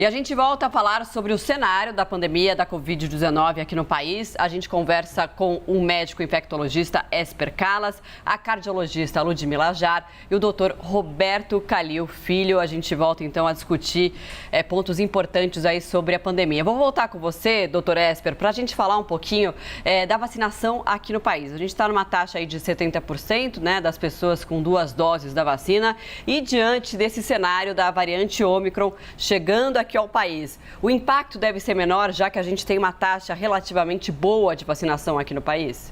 E a gente volta a falar sobre o cenário da pandemia da Covid-19 aqui no país. A gente conversa com o médico infectologista Esper Calas, a cardiologista Ludmila Jar e o doutor Roberto Calil Filho. A gente volta então a discutir pontos importantes aí sobre a pandemia. Vou voltar com você, doutor Esper, para a gente falar um pouquinho da vacinação aqui no país. A gente está numa taxa aí de 70%, né, das pessoas com 2 doses da vacina e diante desse cenário da variante Ômicron chegando aqui ao país, o impacto deve ser menor, já que a gente tem uma taxa relativamente boa de vacinação aqui no país?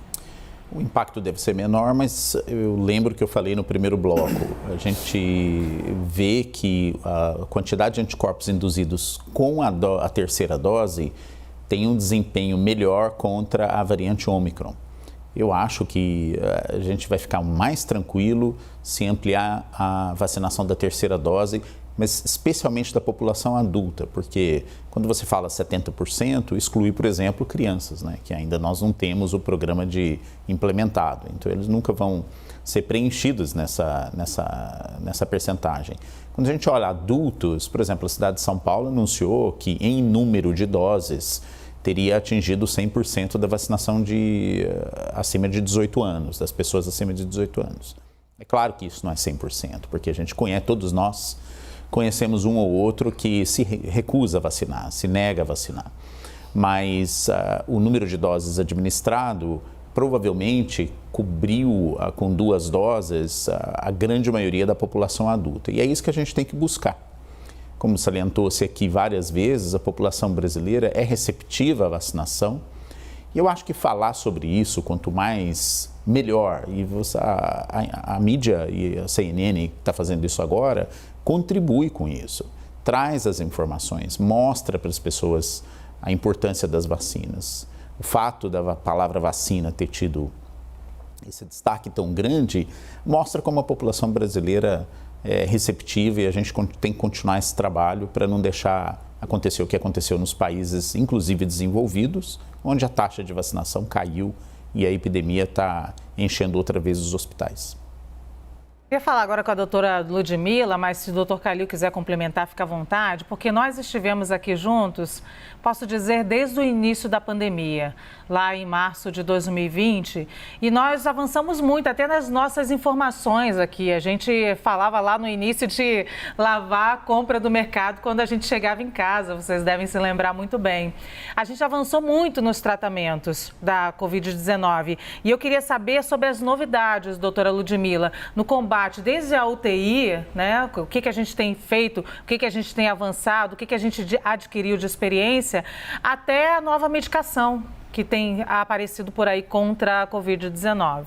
O impacto deve ser menor, mas eu lembro que eu falei no primeiro bloco, a gente vê que a quantidade de anticorpos induzidos com a terceira dose tem um desempenho melhor contra a variante Ômicron. Eu acho que a gente vai ficar mais tranquilo se ampliar a vacinação da terceira dose, mas especialmente da população adulta, porque quando você fala 70%, exclui, por exemplo, crianças, né, que ainda nós não temos o programa implementado. Então, eles nunca vão ser preenchidos nessa percentagem. Quando a gente olha adultos, por exemplo, a cidade de São Paulo anunciou que em número de doses teria atingido 100% da vacinação acima de 18 anos, das pessoas acima de 18 anos. É claro que isso não é 100%, porque a gente conhece, todos nós conhecemos um ou outro que se recusa a vacinar, se nega a vacinar. Mas o número de doses administrado provavelmente cobriu com 2 doses a grande maioria da população adulta. E é isso que a gente tem que buscar. Como salientou-se aqui várias vezes, a população brasileira é receptiva à vacinação. E eu acho que falar sobre isso, quanto mais, melhor. E a mídia e a CNN que está fazendo isso agora, contribui com isso. Traz as informações, mostra para as pessoas a importância das vacinas. O fato da palavra vacina ter tido esse destaque tão grande, mostra como a população brasileira é receptiva e a gente tem que continuar esse trabalho para não deixar acontecer o que aconteceu nos países, inclusive desenvolvidos, onde a taxa de vacinação caiu e a epidemia está enchendo outra vez os hospitais. Eu ia falar agora com a doutora Ludmila, mas se o doutor Calil quiser complementar, fica à vontade, porque nós estivemos aqui juntos, posso dizer, desde o início da pandemia, lá em março de 2020, e nós avançamos muito, até nas nossas informações aqui. A gente falava lá no início de lavar a compra do mercado quando a gente chegava em casa, vocês devem se lembrar muito bem. A gente avançou muito nos tratamentos da Covid-19 e eu queria saber sobre as novidades, doutora Ludmila, no combate desde a UTI, né, o que a gente tem feito, o que a gente tem avançado, o que a gente adquiriu de experiência, até a nova medicação que tem aparecido por aí contra a Covid-19.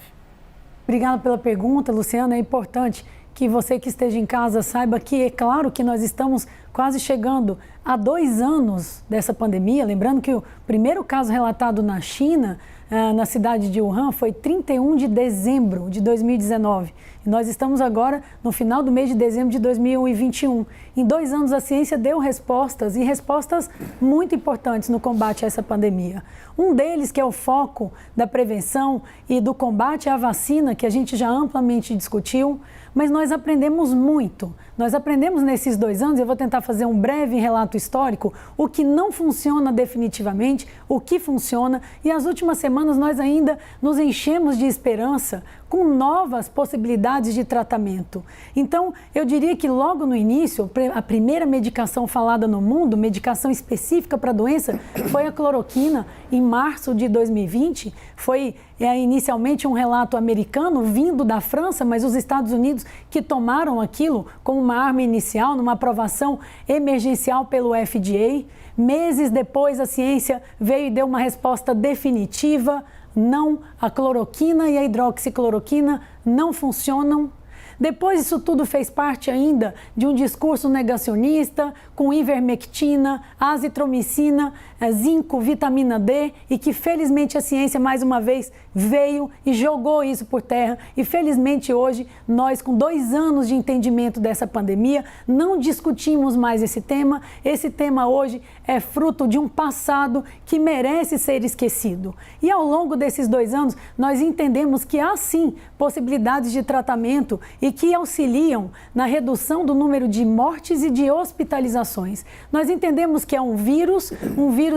Obrigada pela pergunta, Luciana. É importante que você que esteja em casa saiba que é claro que nós estamos quase chegando a 2 anos dessa pandemia. Lembrando que o primeiro caso relatado na China, na cidade de Wuhan, foi 31 de dezembro de 2019. E nós estamos agora no final do mês de dezembro de 2021. Em 2 anos, a ciência deu respostas, e respostas muito importantes no combate a essa pandemia. Um deles, que é o foco da prevenção e do combate à vacina, que a gente já amplamente discutiu, mas nós aprendemos muito. Nós aprendemos nesses 2 anos, eu vou tentar fazer um breve relato histórico, o que não funciona definitivamente, o que funciona, e as últimas semanas nós ainda nos enchemos de esperança com novas possibilidades de tratamento. Então, eu diria que logo no início, a primeira medicação falada no mundo, medicação específica para a doença, foi a cloroquina, em março de 2020. Foi inicialmente um relato americano vindo da França, mas os Estados Unidos que tomaram aquilo como uma arma inicial, numa aprovação emergencial pelo FDA. Meses depois, a ciência veio e deu uma resposta definitiva: não, a cloroquina e a hidroxicloroquina não funcionam. Depois, isso tudo fez parte ainda de um discurso negacionista com ivermectina, azitromicina, zinco, vitamina D, e que felizmente a ciência mais uma vez veio e jogou isso por terra. E felizmente hoje nós, com 2 anos de entendimento dessa pandemia, não discutimos mais esse tema. Esse tema hoje é fruto de um passado que merece ser esquecido. E ao longo desses 2 anos nós entendemos que há sim possibilidades de tratamento e e que auxiliam na redução do número de mortes e de hospitalizações. Nós entendemos que é um vírus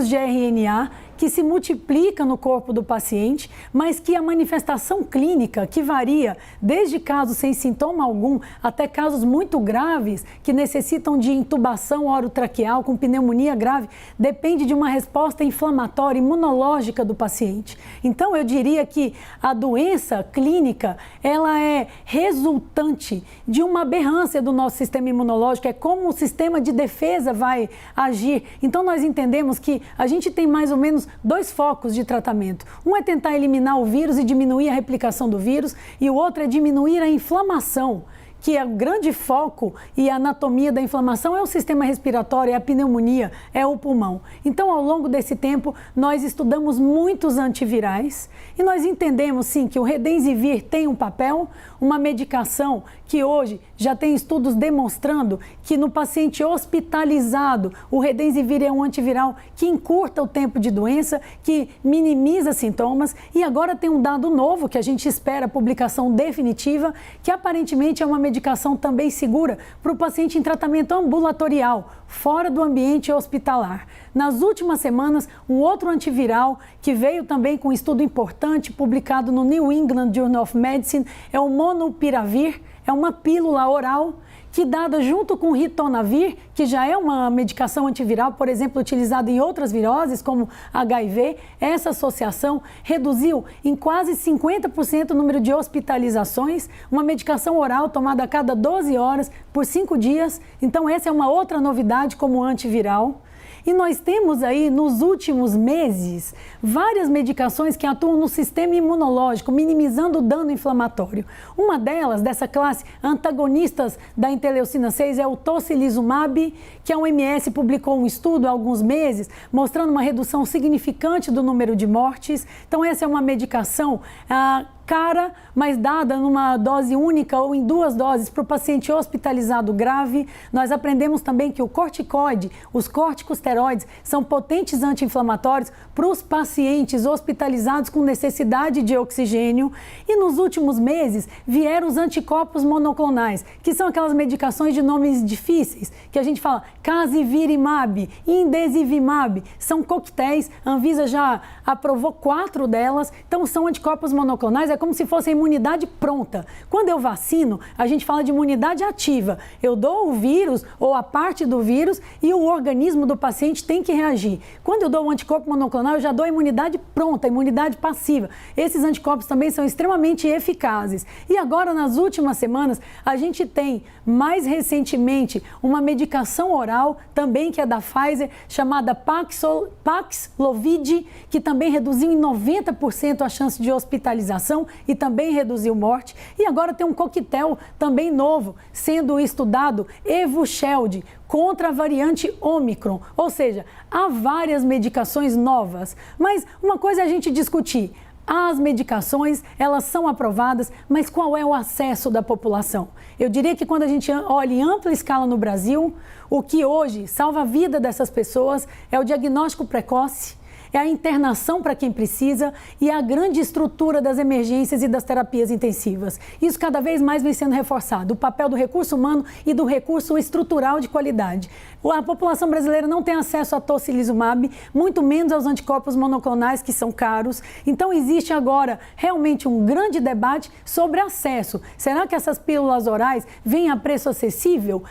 de RNA, que se multiplica no corpo do paciente, mas que a manifestação clínica, que varia desde casos sem sintoma algum até casos muito graves, que necessitam de intubação orotraqueal com pneumonia grave, depende de uma resposta inflamatória imunológica do paciente. Então, eu diria que a doença clínica, ela é resultante de uma aberrância do nosso sistema imunológico, é como o sistema de defesa vai agir. Então, nós entendemos que a gente tem mais ou menos 2 focos de tratamento. Um é tentar eliminar o vírus e diminuir a replicação do vírus, e o outro é diminuir a inflamação, que é o grande foco e a anatomia da inflamação é o sistema respiratório, é a pneumonia, é o pulmão. Então, ao longo desse tempo, nós estudamos muitos antivirais e nós entendemos, sim, que o Redensivir tem um papel, uma medicação que hoje já tem estudos demonstrando que no paciente hospitalizado, o Redensivir é um antiviral que encurta o tempo de doença, que minimiza sintomas, e agora tem um dado novo que a gente espera a publicação definitiva, que aparentemente é uma medicação também segura para o paciente em tratamento ambulatorial, fora do ambiente hospitalar. Nas últimas semanas, um outro antiviral que veio também com um estudo importante publicado no New England Journal of Medicine é o Molnupiravir, é uma pílula oral que, dada junto com o ritonavir, que já é uma medicação antiviral, por exemplo, utilizada em outras viroses, como HIV, essa associação reduziu em quase 50% o número de hospitalizações, uma medicação oral tomada a cada 12 horas por 5 dias. Então, essa é uma outra novidade como antiviral. E nós temos aí, nos últimos meses, várias medicações que atuam no sistema imunológico, minimizando o dano inflamatório. Uma delas, dessa classe, antagonistas da interleucina 6, é o tocilizumab, que a OMS publicou um estudo há alguns meses, mostrando uma redução significante do número de mortes. Então, essa é uma medicação cara, mas dada numa dose única ou em 2 doses para o paciente hospitalizado grave. Nós aprendemos também que o corticoide, os corticosteroides, são potentes anti-inflamatórios para os pacientes hospitalizados com necessidade de oxigênio. E nos últimos meses vieram os anticorpos monoclonais, que são aquelas medicações de nomes difíceis, que a gente fala Casirivimab, Indesivimab, são coquetéis, a Anvisa já aprovou 4 delas, então são anticorpos monoclonais, é como se fosse a imunidade pronta. Quando eu vacino, a gente fala de imunidade ativa. Eu dou o vírus ou a parte do vírus e o organismo do paciente tem que reagir. Quando eu dou o anticorpo monoclonal, eu já dou a imunidade pronta, a imunidade passiva. Esses anticorpos também são extremamente eficazes. E agora, nas últimas semanas, a gente tem, mais recentemente, uma medicação oral, também que é da Pfizer, chamada Paxlovid, que também reduziu em 90% a chance de hospitalização e também reduziu morte. E agora tem um coquetel também novo sendo estudado, Evusheld, contra a variante Ômicron. Ou seja, há várias medicações novas. Mas uma coisa é a gente discutir. As medicações, elas são aprovadas, mas qual é o acesso da população? Eu diria que quando a gente olha em ampla escala no Brasil, o que hoje salva a vida dessas pessoas é o diagnóstico precoce, é a internação para quem precisa e a grande estrutura das emergências e das terapias intensivas. Isso cada vez mais vem sendo reforçado, o papel do recurso humano e do recurso estrutural de qualidade. A população brasileira não tem acesso a tocilizumab, muito menos aos anticorpos monoclonais, que são caros. Então, existe agora realmente um grande debate sobre acesso. Será que essas pílulas orais vêm a preço acessível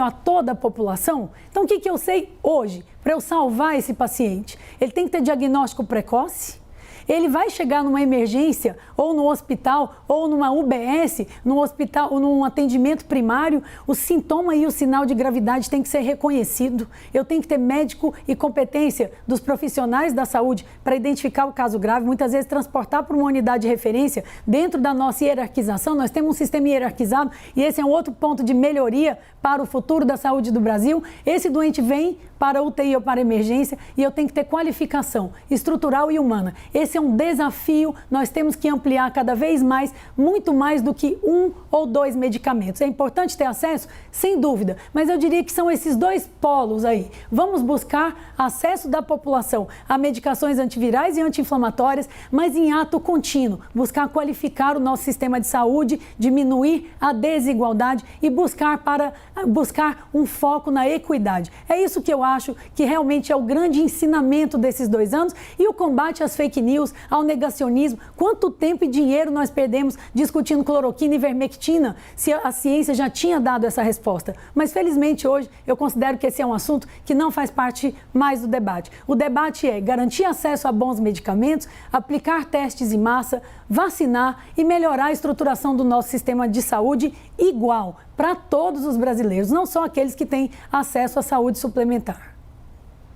a toda a população? Então, o que eu sei hoje? Para eu salvar esse paciente, ele tem que ter diagnóstico precoce, ele vai chegar numa emergência, ou no hospital, ou numa UBS, num hospital, ou num atendimento primário, o sintoma e o sinal de gravidade tem que ser reconhecido. Eu tenho que ter médico e competência dos profissionais da saúde para identificar o caso grave, muitas vezes transportar para uma unidade de referência. Dentro da nossa hierarquização, nós temos um sistema hierarquizado e esse é um outro ponto de melhoria para o futuro da saúde do Brasil. Esse doente vem para UTI ou para emergência e eu tenho que ter qualificação estrutural e humana. Esse esse é um desafio, nós temos que ampliar cada vez mais, muito mais do que 1 ou 2 medicamentos. É importante ter acesso? Sem dúvida, mas eu diria que são esses 2 polos aí. Vamos buscar acesso da população a medicações antivirais e anti-inflamatórias, mas em ato contínuo, buscar qualificar o nosso sistema de saúde, diminuir a desigualdade e buscar um foco na equidade. É isso que eu acho que realmente é o grande ensinamento desses 2 anos e o combate às fake news, ao negacionismo. Quanto tempo e dinheiro nós perdemos discutindo cloroquina e ivermectina se a ciência já tinha dado essa resposta? Mas felizmente hoje eu considero que esse é um assunto que não faz parte mais do debate. O debate é garantir acesso a bons medicamentos, aplicar testes em massa, vacinar e melhorar a estruturação do nosso sistema de saúde igual para todos os brasileiros, não só aqueles que têm acesso à saúde suplementar.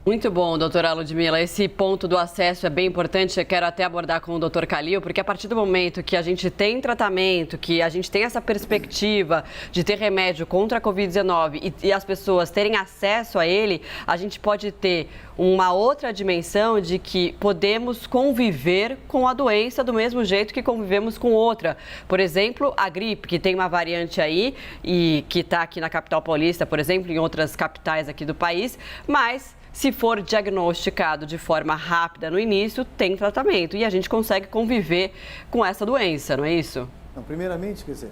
Muito bom, doutora Ludmila. Esse ponto do acesso é bem importante. Eu quero até abordar com o doutor Kalil, porque a partir do momento que a gente tem tratamento, que a gente tem essa perspectiva de ter remédio contra a Covid-19 e as pessoas terem acesso a ele, a gente pode ter uma outra dimensão de que podemos conviver com a doença do mesmo jeito que convivemos com outra. Por exemplo, a gripe, que tem uma variante aí e que está aqui na capital paulista, por exemplo, em outras capitais aqui do país, mas se for diagnosticado de forma rápida no início, tem tratamento e a gente consegue conviver com essa doença, não é isso? Não, primeiramente, quer dizer,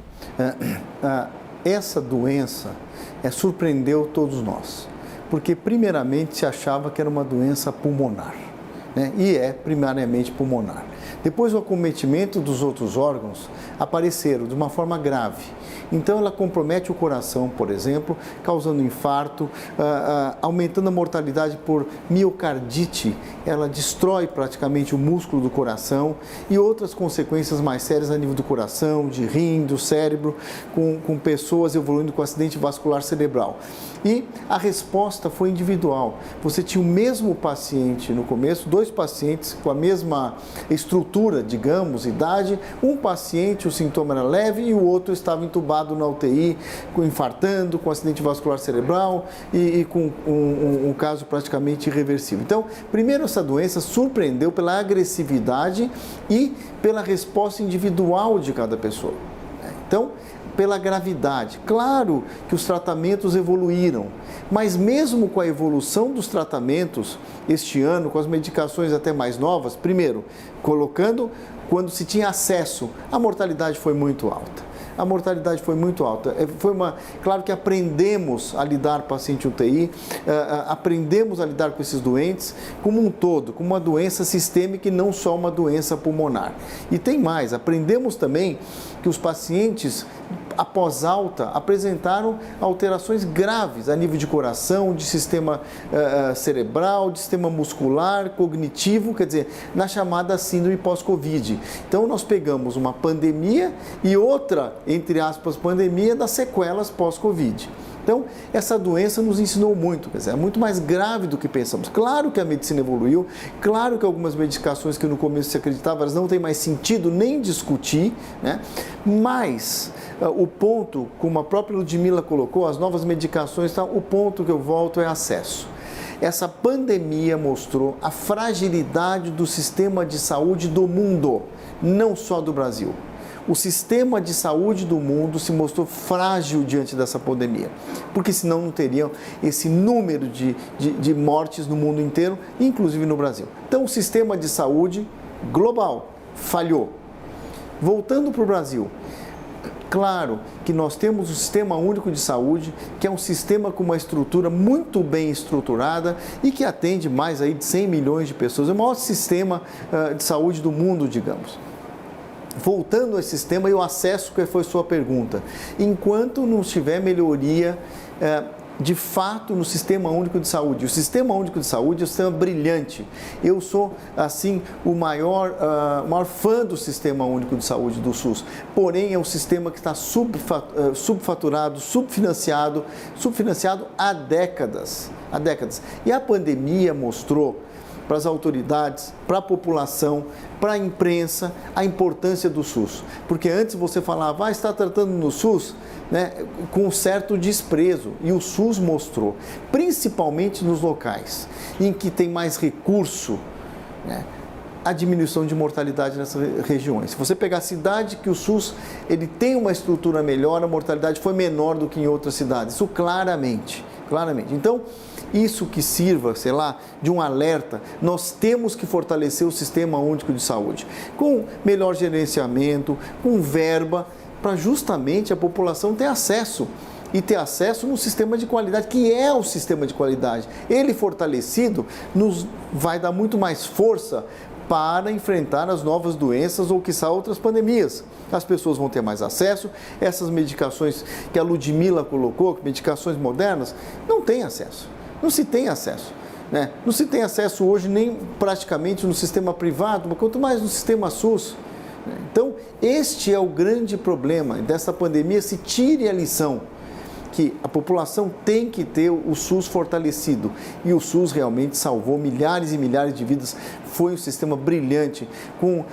essa doença surpreendeu todos nós, porque primeiramente se achava que era uma doença pulmonar, né? E é primariamente pulmonar. Depois o acometimento dos outros órgãos apareceram de uma forma grave. Então ela compromete o coração, por exemplo, causando infarto, aumentando a mortalidade por miocardite, ela destrói praticamente o músculo do coração e outras consequências mais sérias a nível do coração, de rim, do cérebro, com pessoas evoluindo com acidente vascular cerebral. E a resposta foi individual. Você tinha o mesmo paciente no começo, 2 pacientes com a mesma estrutura, digamos, idade, um paciente o sintoma era leve e o outro estava entubado na UTI, infartando, com acidente vascular cerebral e com um caso praticamente irreversível. Então, primeiro, essa doença surpreendeu pela agressividade e pela resposta individual de cada pessoa. Então, pela gravidade. Claro que os tratamentos evoluíram, mas mesmo com a evolução dos tratamentos este ano, com as medicações até mais novas, primeiro, colocando quando se tinha acesso, a mortalidade foi muito alta. A mortalidade foi muito alta. Claro que aprendemos a lidar com o paciente UTI, aprendemos a lidar com esses doentes como um todo, como uma doença sistêmica e não só uma doença pulmonar. E tem mais, aprendemos também que os pacientes após alta apresentaram alterações graves a nível de coração, de sistema cerebral, de sistema muscular, cognitivo, quer dizer, na chamada síndrome pós-Covid. Então nós pegamos uma pandemia e outra, entre aspas, pandemia das sequelas pós-Covid. Então, essa doença nos ensinou muito, quer dizer, é muito mais grave do que pensamos. Claro que a medicina evoluiu, claro que algumas medicações que no começo se acreditava, elas não têm mais sentido nem discutir, né? Mas o ponto, como a própria Ludmila colocou, as novas medicações, o ponto que eu volto é acesso. Essa pandemia mostrou a fragilidade do sistema de saúde do mundo, não só do Brasil. O sistema de saúde do mundo se mostrou frágil diante dessa pandemia, porque senão não teriam esse número de mortes no mundo inteiro, inclusive no Brasil. Então, o sistema de saúde global falhou. Voltando para o Brasil, claro que nós temos o Sistema Único de Saúde, que é um sistema com uma estrutura muito bem estruturada e que atende mais aí de 100 milhões de pessoas. É o maior sistema de saúde do mundo, digamos. Voltando ao sistema e o acesso, que foi sua pergunta. Enquanto não tiver melhoria de fato no Sistema Único de Saúde, o Sistema Único de Saúde é um sistema brilhante. Eu sou, assim, o maior fã do Sistema Único de Saúde do SUS. Porém, é um sistema que está subfaturado, subfinanciado há décadas. E a pandemia mostrou para as autoridades, para a população, para a imprensa, a importância do SUS. Porque antes você falava, está tratando no SUS, né, com um certo desprezo. E o SUS mostrou, principalmente nos locais em que tem mais recurso, né, a diminuição de mortalidade nessas regiões. Se você pegar a cidade que o SUS ele tem uma estrutura melhor, a mortalidade foi menor do que em outras cidades. Isso claramente. Então, isso que sirva, sei lá, de um alerta, nós temos que fortalecer o Sistema Único de Saúde, com melhor gerenciamento, com verba, para justamente a população ter acesso. E ter acesso no sistema de qualidade, que é o sistema de qualidade. Ele fortalecido nos vai dar muito mais força para enfrentar as novas doenças ou, quiçá, outras pandemias. As pessoas vão ter mais acesso, essas medicações que a Ludmila colocou, medicações modernas, não tem acesso, não se tem acesso. Né? Não se tem acesso hoje nem praticamente no sistema privado, mas quanto mais no sistema SUS. Então, este é o grande problema dessa pandemia, se tire a lição que a população tem que ter o SUS fortalecido. E o SUS realmente salvou milhares e milhares de vidas. Foi um sistema brilhante, com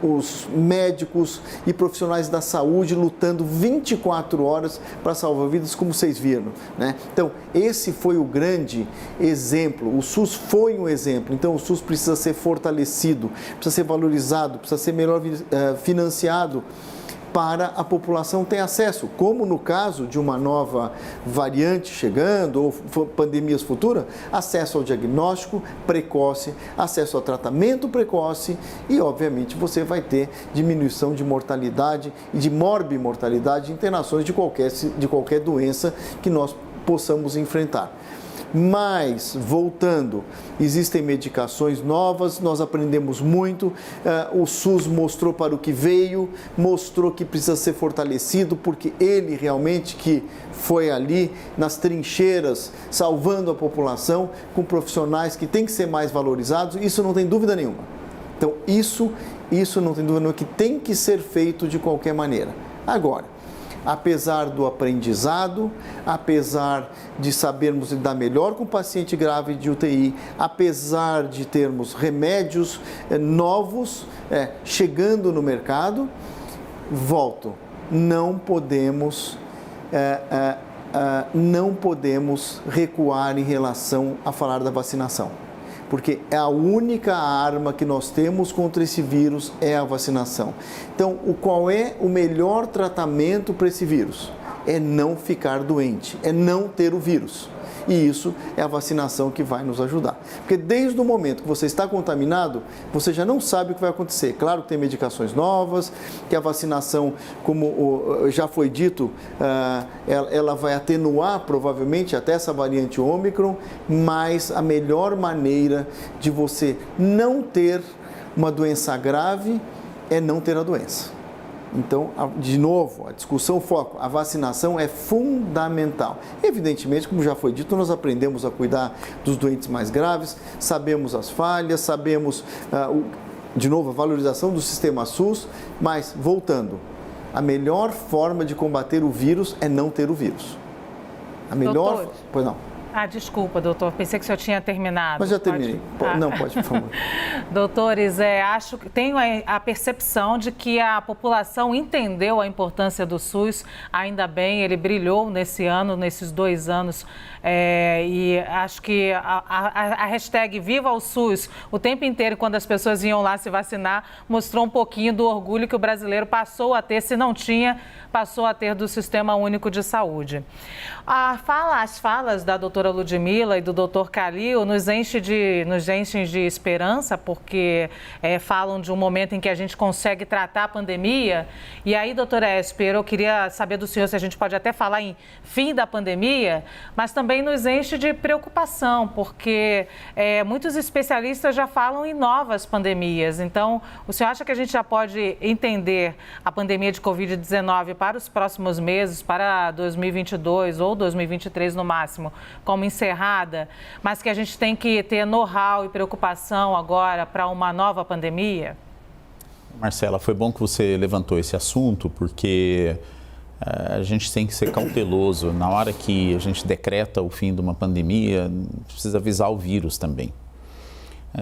os médicos e profissionais da saúde lutando 24 horas para salvar vidas, como vocês viram. Né? Então, esse foi o grande exemplo. O SUS foi um exemplo. Então, o SUS precisa ser fortalecido, precisa ser valorizado, precisa ser melhor financiado, para a população ter acesso, como no caso de uma nova variante chegando ou pandemias futuras, acesso ao diagnóstico precoce, acesso ao tratamento precoce e, obviamente, você vai ter diminuição de mortalidade e de morbimortalidade, internações de qualquer doença que nós possamos enfrentar. Mas, voltando, existem medicações novas, nós aprendemos muito, o SUS mostrou para o que veio, mostrou que precisa ser fortalecido, porque ele realmente que foi ali nas trincheiras, salvando a população, com profissionais que têm que ser mais valorizados, isso não tem dúvida nenhuma. Então, isso não tem dúvida nenhuma que tem que ser feito de qualquer maneira. Agora, apesar do aprendizado, apesar de sabermos lidar melhor com o paciente grave de UTI, apesar de termos remédios novos chegando no mercado, não podemos recuar em relação a falar da vacinação. Porque é a única arma que nós temos contra esse vírus é a vacinação. Então, qual é o melhor tratamento para esse vírus? É não ficar doente, é não ter o vírus. E isso é a vacinação que vai nos ajudar. Porque desde o momento que você está contaminado, você já não sabe o que vai acontecer. Claro que tem medicações novas, que a vacinação, como já foi dito, ela vai atenuar provavelmente até essa variante Ômicron, mas a melhor maneira de você não ter uma doença grave é não ter a doença. Então, de novo, a discussão foco, a vacinação é fundamental. Evidentemente, como já foi dito, nós aprendemos a cuidar dos doentes mais graves, sabemos as falhas, sabemos, de novo, a valorização do sistema SUS, mas, voltando, a melhor forma de combater o vírus é não ter o vírus. A melhor... Doutor. Pois não. Desculpa, doutor, pensei que o senhor tinha terminado. Mas já terminei. Não, pode, por favor. Doutores, acho que tenho a percepção de que a população entendeu a importância do SUS, ainda bem, ele brilhou nesse ano, nesses 2 anos, e acho que a hashtag Viva o SUS, o tempo inteiro, quando as pessoas iam lá se vacinar, mostrou um pouquinho do orgulho que o brasileiro passou a ter, se não tinha, passou a ter do Sistema Único de Saúde. As falas da doutora Ludmila e do doutor Kalil nos enchem de esperança, porque falam de um momento em que a gente consegue tratar a pandemia. E aí, doutora Esper, eu queria saber do senhor se a gente pode até falar em fim da pandemia, mas também nos enche de preocupação, porque muitos especialistas já falam em novas pandemias. Então, o senhor acha que a gente já pode entender a pandemia de Covid-19 para os próximos meses, para 2022 ou 2023 no máximo, como encerrada, mas que a gente tem que ter know-how e preocupação agora para uma nova pandemia? Marcela, foi bom que você levantou esse assunto, porque a gente tem que ser cauteloso. Na hora que a gente decreta o fim de uma pandemia, precisa avisar o vírus também.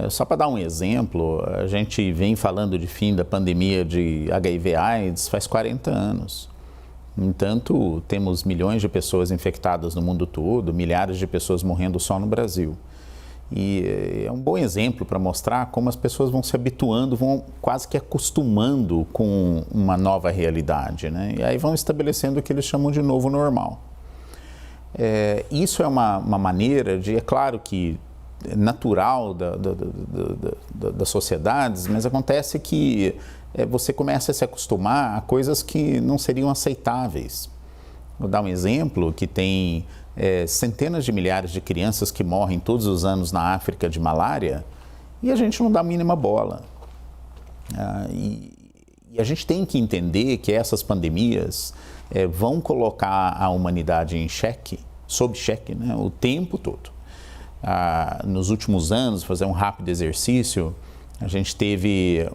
Só para dar um exemplo, a gente vem falando de fim da pandemia de HIV/AIDS faz 40 anos. No entanto, temos milhões de pessoas infectadas no mundo todo, milhares de pessoas morrendo só no Brasil. E é um bom exemplo para mostrar como as pessoas vão se habituando, vão quase que acostumando com uma nova realidade, né? E aí vão estabelecendo o que eles chamam de novo normal. Isso é uma maneira de, é claro que é natural das sociedades, mas acontece que você começa a se acostumar a coisas que não seriam aceitáveis. Vou dar um exemplo que tem centenas de milhares de crianças que morrem todos os anos na África de malária e a gente não dá a mínima bola. E a gente tem que entender que essas pandemias vão colocar a humanidade em xeque, sob xeque, né, o tempo todo. Nos últimos anos, fazer um rápido exercício, a gente teve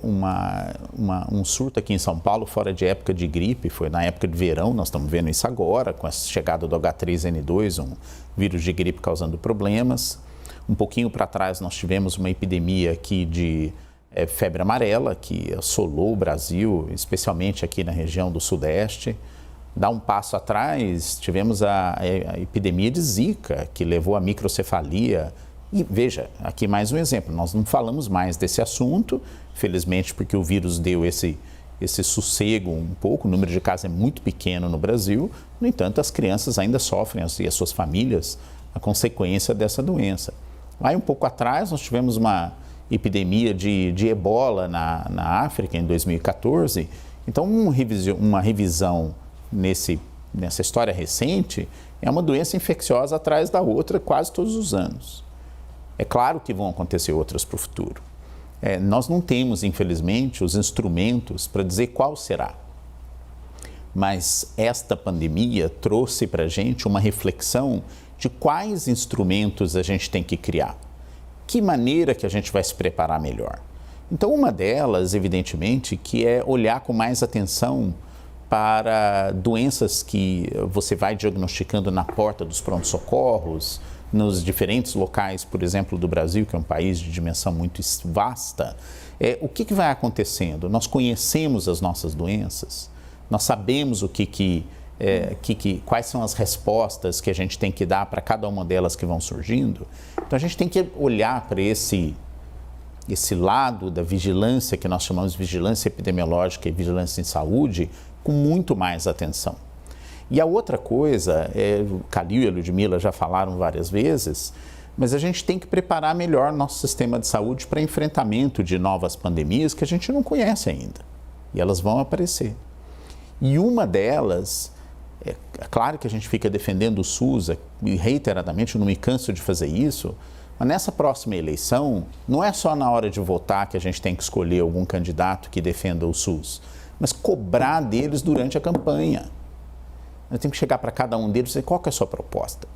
um surto aqui em São Paulo fora de época de gripe, foi na época de verão, nós estamos vendo isso agora, com a chegada do H3N2, um vírus de gripe causando problemas. Um pouquinho para trás nós tivemos uma epidemia aqui de febre amarela, que assolou o Brasil, especialmente aqui na região do Sudeste. Dá um passo atrás, tivemos a epidemia de Zika, que levou à microcefalia. E veja, aqui mais um exemplo, nós não falamos mais desse assunto, felizmente porque o vírus deu esse sossego um pouco, o número de casos é muito pequeno no Brasil, no entanto as crianças ainda sofrem, e as suas famílias, a consequência dessa doença. Aí um pouco atrás nós tivemos uma epidemia de ebola na África em 2014, então uma revisão nessa história recente é uma doença infecciosa atrás da outra quase todos os anos. É claro que vão acontecer outras para o futuro. Nós não temos, infelizmente, os instrumentos para dizer qual será. Mas esta pandemia trouxe para a gente uma reflexão de quais instrumentos a gente tem que criar. Que maneira que a gente vai se preparar melhor. Então, uma delas, evidentemente, que é olhar com mais atenção para doenças que você vai diagnosticando na porta dos pronto-socorros, nos diferentes locais, por exemplo, do Brasil, que é um país de dimensão muito vasta. O que vai acontecendo? Nós conhecemos as nossas doenças, nós sabemos quais são as respostas que a gente tem que dar para cada uma delas que vão surgindo. Então, a gente tem que olhar para esse lado da vigilância, que nós chamamos de vigilância epidemiológica e vigilância em saúde, com muito mais atenção. E a outra coisa, o Calil e a Ludmila já falaram várias vezes, mas a gente tem que preparar melhor nosso sistema de saúde para enfrentamento de novas pandemias que a gente não conhece ainda. E elas vão aparecer. E uma delas, é claro que a gente fica defendendo o SUS, e reiteradamente eu não me canso de fazer isso, mas nessa próxima eleição, não é só na hora de votar que a gente tem que escolher algum candidato que defenda o SUS, mas cobrar deles durante a campanha. Nós temos que chegar para cada um deles e dizer qual que é a sua proposta.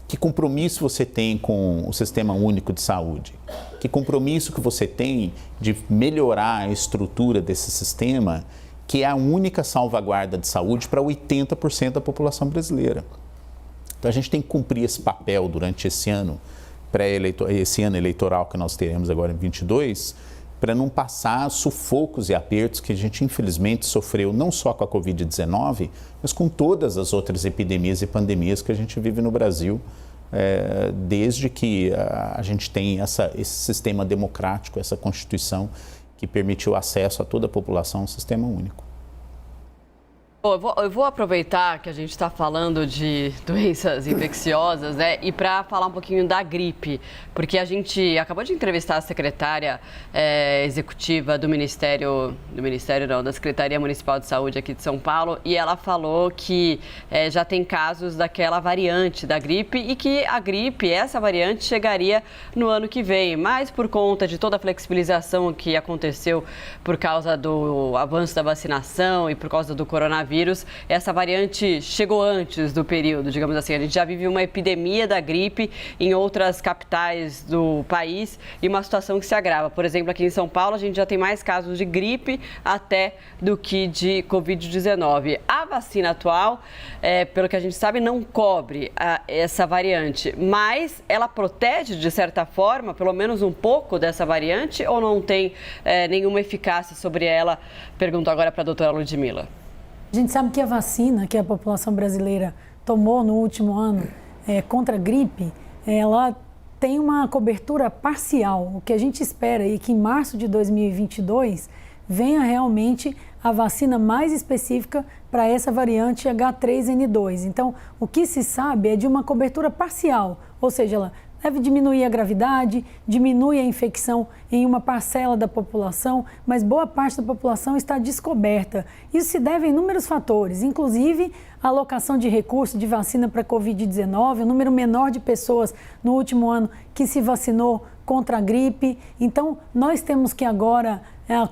Que compromisso você tem com o Sistema Único de Saúde? Que compromisso que você tem de melhorar a estrutura desse sistema, que é a única salvaguarda de saúde para 80% da população brasileira. Então a gente tem que cumprir esse papel durante esse ano eleitoral que nós teremos agora em 2022, para não passar sufocos e apertos que a gente infelizmente sofreu não só com a Covid-19, mas com todas as outras epidemias e pandemias que a gente vive no Brasil, desde que a gente tem esse sistema democrático, essa Constituição que permitiu acesso a toda a população a um sistema único. Eu vou aproveitar que a gente está falando de doenças infecciosas, né, e para falar um pouquinho da gripe, porque a gente acabou de entrevistar a secretária executiva da Secretaria Municipal de Saúde aqui de São Paulo, e ela falou que já tem casos daquela variante da gripe e que essa variante chegaria no ano que vem, mas por conta de toda a flexibilização que aconteceu por causa do avanço da vacinação e por causa do coronavírus, essa variante chegou antes do período, digamos assim. A gente já vive uma epidemia da gripe em outras capitais do país e uma situação que se agrava. Por exemplo, aqui em São Paulo, a gente já tem mais casos de gripe até do que de Covid-19. A vacina atual, pelo que a gente sabe, não cobre essa variante, mas ela protege, de certa forma, pelo menos um pouco dessa variante, ou não tem nenhuma eficácia sobre ela? Pergunto agora para a doutora Ludmila. A gente sabe que a vacina que a população brasileira tomou no último ano contra a gripe, ela tem uma cobertura parcial. O que a gente espera é que em março de 2022 venha realmente a vacina mais específica para essa variante H3N2. Então, o que se sabe é de uma cobertura parcial, ou seja, ela deve diminuir a gravidade, diminui a infecção em uma parcela da população, mas boa parte da população está descoberta. Isso se deve a inúmeros fatores, inclusive a alocação de recursos de vacina para a Covid-19, o número menor de pessoas no último ano que se vacinou contra a gripe. Então, nós temos que agora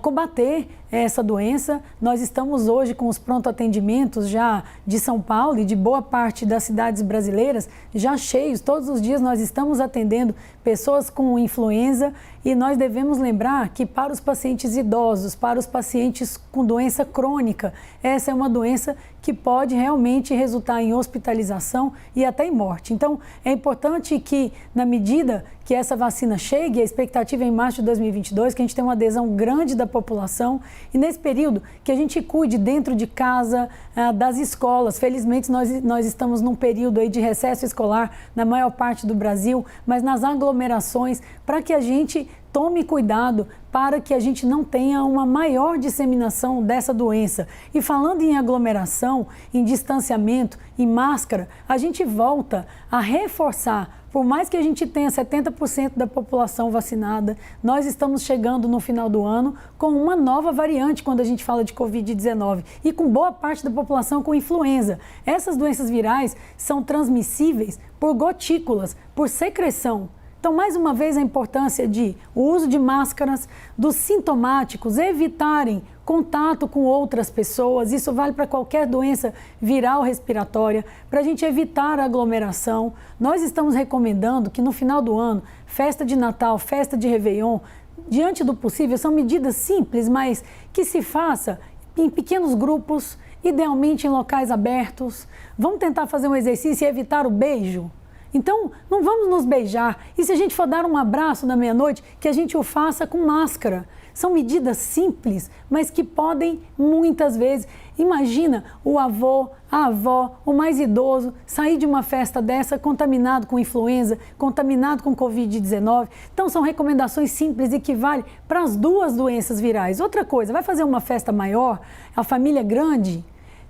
combater essa doença. Nós estamos hoje com os pronto-atendimentos já de São Paulo e de boa parte das cidades brasileiras já cheios. Todos os dias nós estamos atendendo pessoas com influenza e nós devemos lembrar que para os pacientes idosos, para os pacientes com doença crônica, essa é uma doença que pode realmente resultar em hospitalização e até em morte. Então, é importante que, na medida que essa vacina chegue, a expectativa é em março de 2022, que a gente tenha uma adesão grande da população e nesse período que a gente cuide dentro de casa, das escolas. Felizmente, nós estamos num período aí de recesso escolar na maior parte do Brasil, mas nas aglomerações, para que a gente tome cuidado para que a gente não tenha uma maior disseminação dessa doença. E falando em aglomeração, em distanciamento, em máscara, a gente volta a reforçar. Por mais que a gente tenha 70% da população vacinada, nós estamos chegando no final do ano com uma nova variante quando a gente fala de Covid-19 e com boa parte da população com influenza. Essas doenças virais são transmissíveis por gotículas, por secreção. Então, mais uma vez, a importância de o uso de máscaras, dos sintomáticos evitarem contato com outras pessoas, isso vale para qualquer doença viral respiratória, para a gente evitar a aglomeração. Nós estamos recomendando que no final do ano, festa de Natal, festa de Réveillon, diante do possível, são medidas simples, mas que se faça em pequenos grupos, idealmente em locais abertos. Vamos tentar fazer um exercício e evitar o beijo? Então, não vamos nos beijar. E se a gente for dar um abraço na meia-noite, que a gente o faça com máscara. São medidas simples, mas que podem, muitas vezes, imagina o avô, a avó, o mais idoso, sair de uma festa dessa contaminado com influenza, contaminado com Covid-19. Então, são recomendações simples e que valem para as duas doenças virais. Outra coisa, vai fazer uma festa maior, a família grande?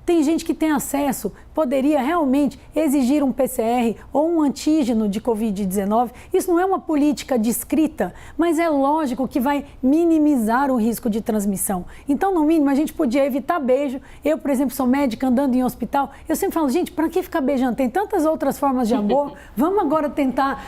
Tem gente que tem acesso, poderia realmente exigir um PCR ou um antígeno de Covid-19. Isso não é uma política descrita, mas é lógico que vai minimizar o risco de transmissão. Então, no mínimo, a gente podia evitar beijo. Eu, por exemplo, sou médica andando em hospital. Eu sempre falo, gente, para que ficar beijando? Tem tantas outras formas de amor. Vamos agora tentar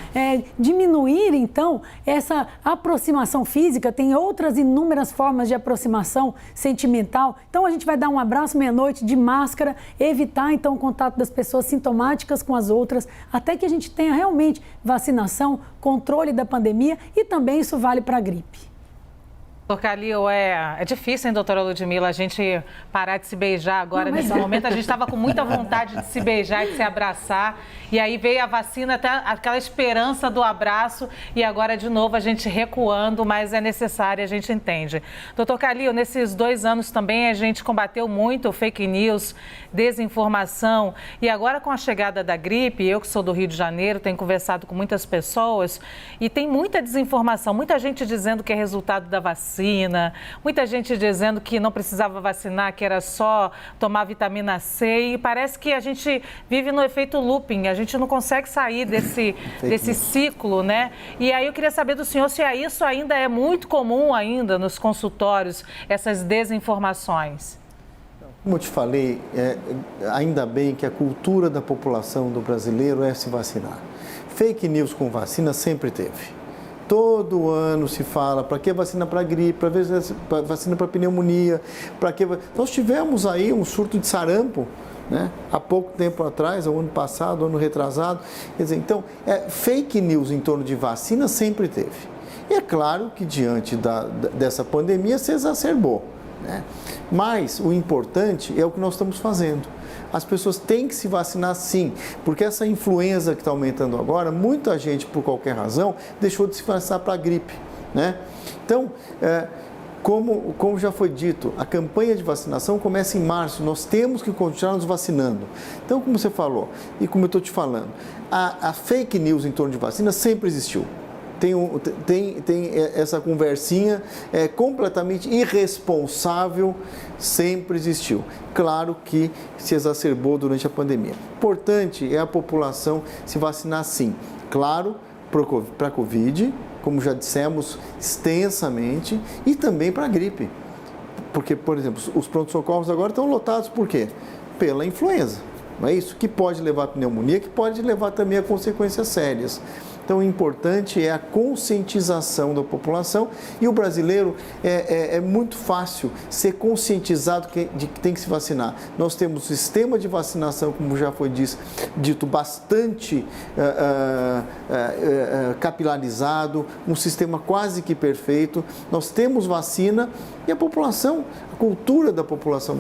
diminuir, então, essa aproximação física. Tem outras inúmeras formas de aproximação sentimental. Então, a gente vai dar um abraço meia-noite de máscara, evitar então o contato das pessoas sintomáticas com as outras, até que a gente tenha realmente vacinação, controle da pandemia e também isso vale para a gripe. Doutor Calil, é difícil, hein, doutora Ludmila, a gente parar de se beijar agora nesse momento. A gente estava com muita vontade de se beijar e de se abraçar. E aí veio a vacina, até aquela esperança do abraço. E agora, de novo, a gente recuando, mas é necessário, a gente entende. Doutor Calil, nesses 2 anos também a gente combateu muito fake news, desinformação. E agora, com a chegada da gripe, eu que sou do Rio de Janeiro, tenho conversado com muitas pessoas e tem muita desinformação, muita gente dizendo que é resultado da vacina, muita gente dizendo que não precisava vacinar, que era só tomar vitamina C e parece que a gente vive no efeito looping, a gente não consegue sair desse ciclo, né? E aí eu queria saber do senhor se isso ainda é muito comum ainda nos consultórios, essas desinformações. Como eu te falei, ainda bem que a cultura da população do brasileiro é se vacinar. Fake news com vacina sempre teve. Todo ano se fala, para que vacina para gripe, para vacina para pneumonia, para que... Nós tivemos aí um surto de sarampo, né? Há pouco tempo atrás, o ano passado, ano retrasado. Quer dizer, então, fake news em torno de vacina sempre teve. E é claro que diante dessa pandemia se exacerbou, né? Mas o importante é o que nós estamos fazendo. As pessoas têm que se vacinar sim, porque essa influenza que está aumentando agora, muita gente, por qualquer razão, deixou de se vacinar para a gripe, né? Então, Como já foi dito, a campanha de vacinação começa em março, nós temos que continuar nos vacinando. Então, como você falou, e como eu estou te falando, a fake news em torno de vacina sempre existiu. Tem essa conversinha completamente irresponsável, sempre existiu. Claro que se exacerbou durante a pandemia. Importante é a população se vacinar sim. Claro, para a Covid, como já dissemos extensamente, e também para a gripe. Porque, por exemplo, os pronto-socorros agora estão lotados por quê? Pela influenza. Não é isso? Que pode levar a pneumonia, que pode levar também a consequências sérias. Então, o importante é a conscientização da população e o brasileiro é muito fácil ser conscientizado de que tem que se vacinar. Nós temos um sistema de vacinação, como já foi dito, bastante capilarizado, um sistema quase que perfeito. Nós temos vacina e a população, a cultura da população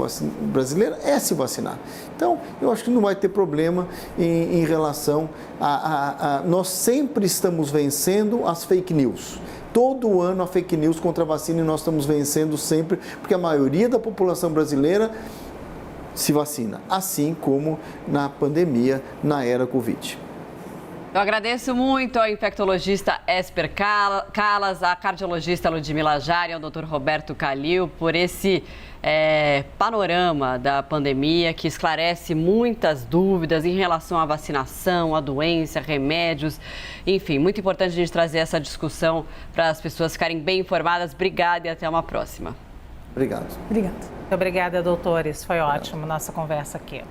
brasileira é se vacinar. Então, eu acho que não vai ter problema em relação nós sempre estamos vencendo as fake news. Todo ano a fake news contra a vacina e nós estamos vencendo sempre, porque a maioria da população brasileira se vacina, assim como na pandemia, na era Covid. Eu agradeço muito ao infectologista Esper Calas, à cardiologista Ludmila Jari e ao Dr. Roberto Calil por esse panorama da pandemia que esclarece muitas dúvidas em relação à vacinação, à doença, remédios. Enfim, muito importante a gente trazer essa discussão para as pessoas ficarem bem informadas. Obrigada e até uma próxima. Obrigado. Obrigada. Muito obrigada, doutores. Foi ótimo nossa conversa aqui.